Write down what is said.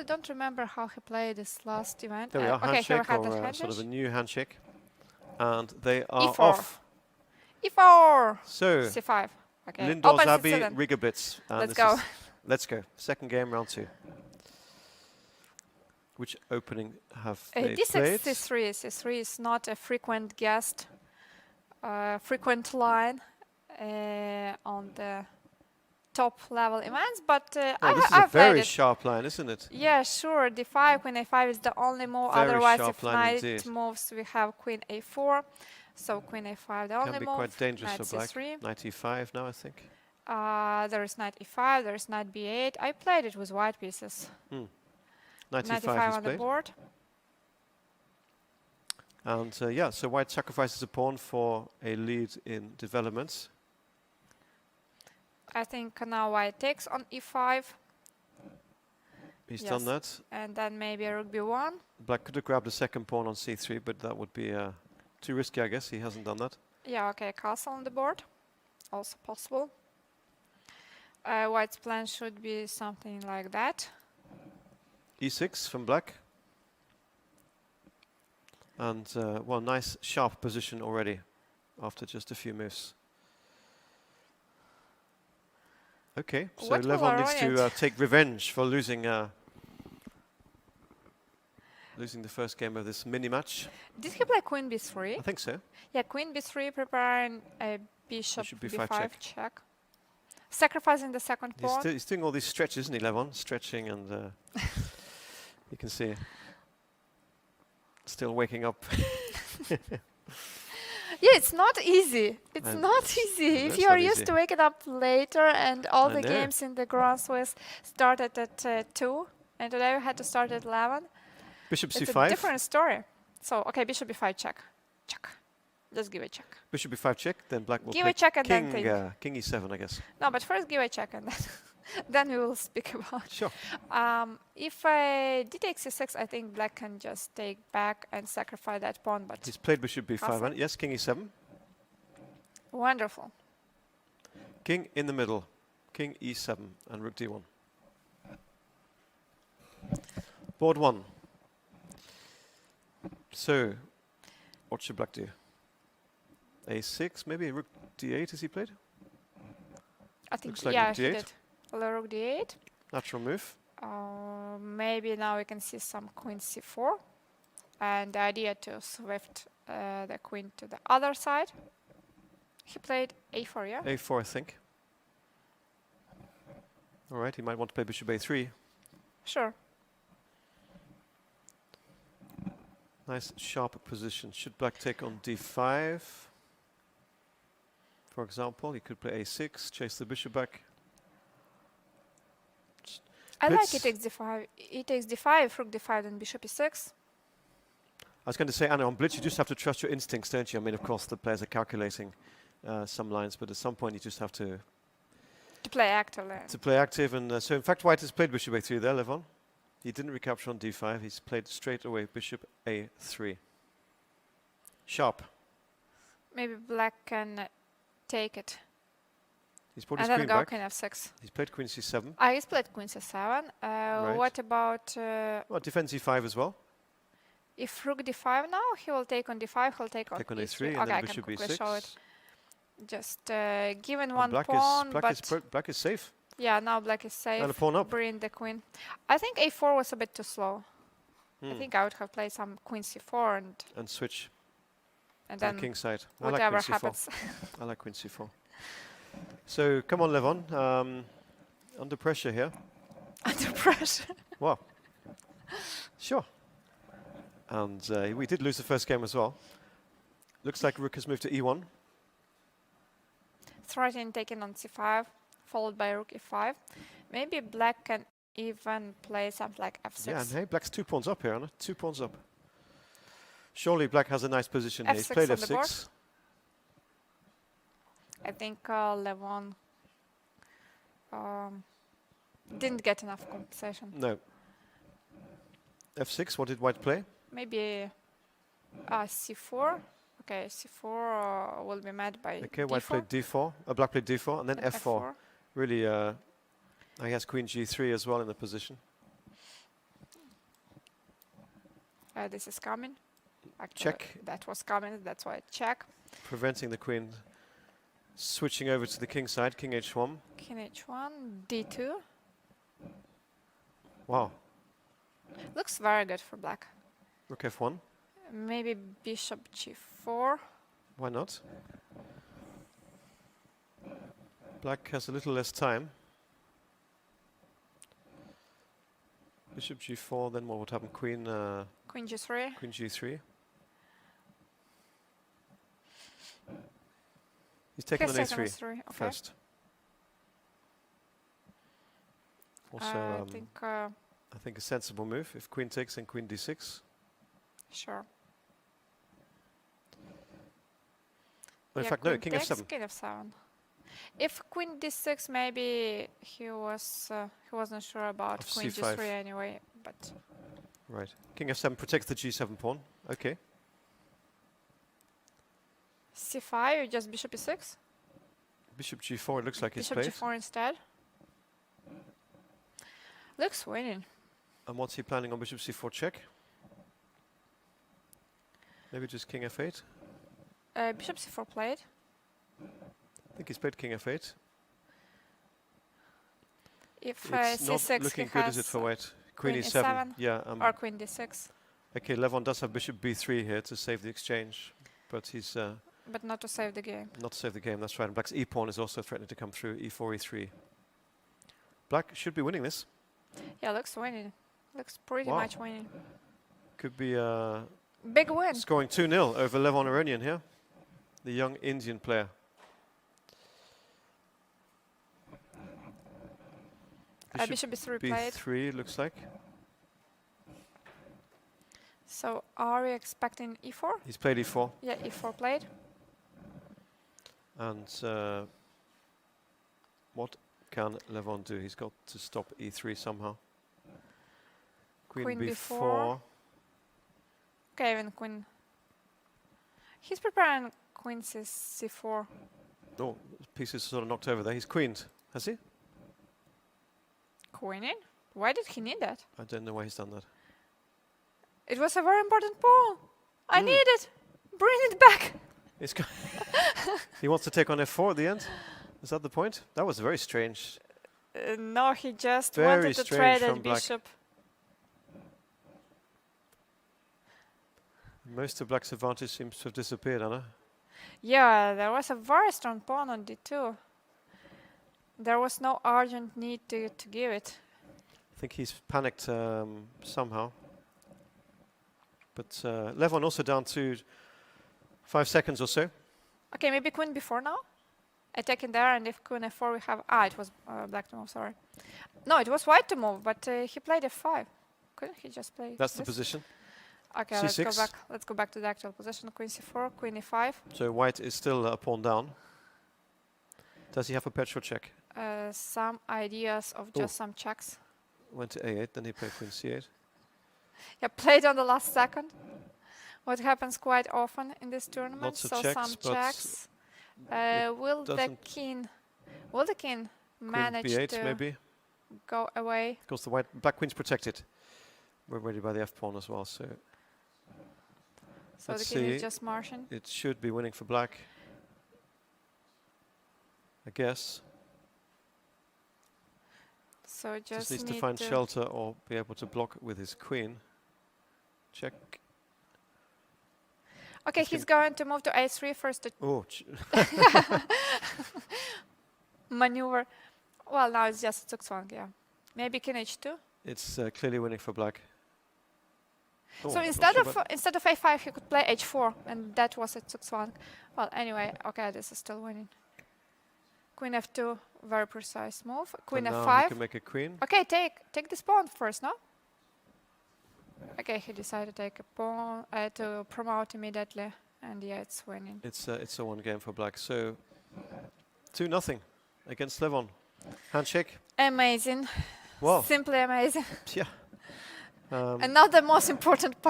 don't remember how he played this last event. There we are, Okay, here we handshake, have the or handshake. sort of a new handshake. And they are E4. off. E4. So, C5. Okay. Lindores Abbey, C7. Riga Blitz. And Let's this go. is- let's go. Second game, round 2. Which opening have they D6, played? C3. C3 is not a frequent guest, frequent line on the top level events, but Oh, this is a I've played very it. sharp line, isn't it? Yeah, sure. D5, Queen A5 is the only move. Very Otherwise, sharp if line knight indeed. moves, we have Queen A4. So Queen A5, the only Can be move. quite dangerous Knight for black. C3. Knight E5 now, I think. There is Knight E5. There is Knight B8. I played it with white pieces. Knight Knight E5 E5 is on the played. board. And yeah, so white sacrifices a pawn for a lead in developments. I think now white takes on E5. He's Yes. done that. And then maybe Rook B1. Black could have grabbed the second pawn on C3, but that would be too risky, I guess. He hasn't done that. Yeah, okay, castle on the board. Also possible. White's plan should be something like that. E6 from black. And, well, nice sharp position already after just a few moves. Okay, so What will Levon needs to Aronian take revenge for losing losing the first game of this mini-match. Did he play Queen B3? I think so. Yeah, Queen B3 preparing a Bishop Bishop B5 B5 check. check. Sacrificing the second pawn. He's doing all these stretches, isn't he, Levon? Stretching and you can see still waking up. Yeah, it's not easy. It's And not easy. no, If it's you are not used easy. to waking up later and all I the know. games in the Grand Swiss started at 2 and today we had to start at 11. Bishop It's a C5. different story. So, okay, Bishop B5 check. Check. Just give a check. Bishop B5 check, then black will Give play a check and king, then think. king E7, I guess. No, but first give a check and then, then we will speak about. Sure. If I d takes C6, I think black can just take back and sacrifice that pawn, but He's played Bishop B5. Castle. Yes, king E7. wonderful. King in the middle. King E7 and rook D1. Board 1. So, what should black do? A6, maybe rook D8 has he played? I think, Looks like yeah, rook he D8. did. Rook D8. Natural move. Maybe now we can see some Queen C4. And the idea to swift the queen to the other side. He played A4, yeah? A4, I think. All right, he might want to play Bishop A3. Sure. Nice sharp position. Should black take on D5? For example, he could play A6, chase the bishop back. I like Blitz. E takes D5. E takes D5, Rook D5, then Bishop E6. I was going to say, Anna, on blitz, you just have to trust your instincts, don't you? I mean, of course, the players are calculating some lines, but at some point you just have to To play actively. play active. And so, in fact, White has played Bishop A3 there, Levon. He didn't recapture on D5. He's played straight away Bishop A3. Sharp. Maybe black can take it. He's brought And his then queen go back. Queen F6. He's played Queen C7. He's played Queen C7. Right. What about Well, defends E5 as well. if Rook D5 now? He will take on D5, he'll take on Take on E3. A3 Okay, and I then can Bishop quickly show it. E6. Just given And one black pawn, is but black is safe. yeah, now black is And a safe. pawn up. Bring the queen. I think A4 was a bit too slow. I Hmm. think I would have played some Queen C4 And switch and to the then king side. I like whatever Queen C4. happens. I like Queen C4. So come on, Levon. Under pressure here. Under pressure. Wow. Sure. And we did lose the first game as well. Looks like Rook has moved to E1. Threatening taking on C5, followed by Rook E5. Maybe black can even play something like F6. Yeah, and hey, black's 2 pawns up here, Anna. 2 pawns up. Surely black has a nice position here. He's F6 played on the board. F6. I think Levon didn't get enough compensation. No. F6, what did white play? Maybe C4. Okay, C4 will be met by Okay, D4. white played D4. Black played D4 and then and F4. Really, I guess Queen G3 as well in the position. This is coming. Actually, Check. that was coming. That's why I check. Preventing the queen switching over to the king side. King h1. King h1, d2. Wow. Looks very good for black. Rook f1. Maybe bishop g4. Why not? Black has a little less time. Bishop g4, then what would happen? Queen Queen g3. queen g3. He's taking on He's taken a3 s3, okay. first. Also, I think a sensible move. If queen takes, then queen d6. Sure. No, in Yeah, fact, no, queen king takes, f7. King f7. If queen d6, maybe he wasn't sure about Of queen c5. g3 anyway. But Right. King f7 protects the g7 pawn. Okay. c5, or just bishop e6. Bishop g4, it looks like he's Bishop played. g4 instead. Looks winning. And what's he planning on bishop c4 check? Maybe just king f8? Bishop c4 played. I think he's played king f8. If It's not c6, looking he good, has is it, for white? Queen queen e7. e7 Yeah. or queen d6, Okay, Levon does have bishop b3 here to save the exchange, but he's but not to save the game. not to save the game. That's right. And black's e-pawn is also threatening to come through. e4, e3. Black should be winning this. Yeah, looks winning. Looks pretty Wow. much winning. Could be Big win. scoring 2-0 over Levon Aronian here, the young Indian player. Bishop b3 played. b3 looks like. So are we expecting e4? He's played e4. Yeah, e4 played. And what can Levon do? He's got to stop e3 somehow. Queen Queen b4. b4. Okay, even queen. He's preparing queen c4. Oh, pieces sort of knocked over there. He's queened, has he? Queening? Why did he need that? I don't know why he's done that. It was a very important pawn. I Mm. need it. Bring it back. It's he wants to take on f4 at the end? Is that the point? That was very strange. No, he just Very wanted to strange trade from at black. bishop. Most of black's advantage seems to have disappeared, Anna. Yeah, there was a very strong pawn on d2. There was no urgent need to give it. I think he's panicked somehow. But Levon also down to 5 seconds or so. Okay, maybe queen b4 now? Attacking there, and if queen f4 we have... it was black to move, sorry. No, it was white to move, but he played f5. Couldn't he just play That's the this? position. Okay, let's go c6. back. Let's go back to the actual position. Queen c4, queen e5. So white is still a pawn down. Does he have a perpetual check? Some ideas of just some checks. Went to a8, then he played queen c8. Yeah, played on the last second. What happens quite often in this tournament. Lots of so checks, some but checks. Will the doesn't- king Queen manage b8 to maybe. go away? Because the black queen's protected. We're ready by the f-pawn as well, so So Let's the king see. is just marching. it should be winning for black. I guess. So Just just needs to need find shelter or be able to block with his queen. Check. Okay, Let's he's give- going to move to a3 first to Oh, maneuver. Well, now it's just zugzwang, yeah. Maybe king h2. it's clearly winning for black. Oh, So not instead sure of about- instead of a5, he could play h4, and that was at zugzwang. Well, anyway, okay, this is still winning. Queen f2, very precise move. Queen and now he f5. can make a queen. Okay, take this pawn first, no? Okay, he decided to take a pawn to promote immediately, and yeah, it's winning. It's a one game for black. So 2-0 against Levon. Handshake. Amazing. Wow. Simply amazing. Yeah. And now the most important part.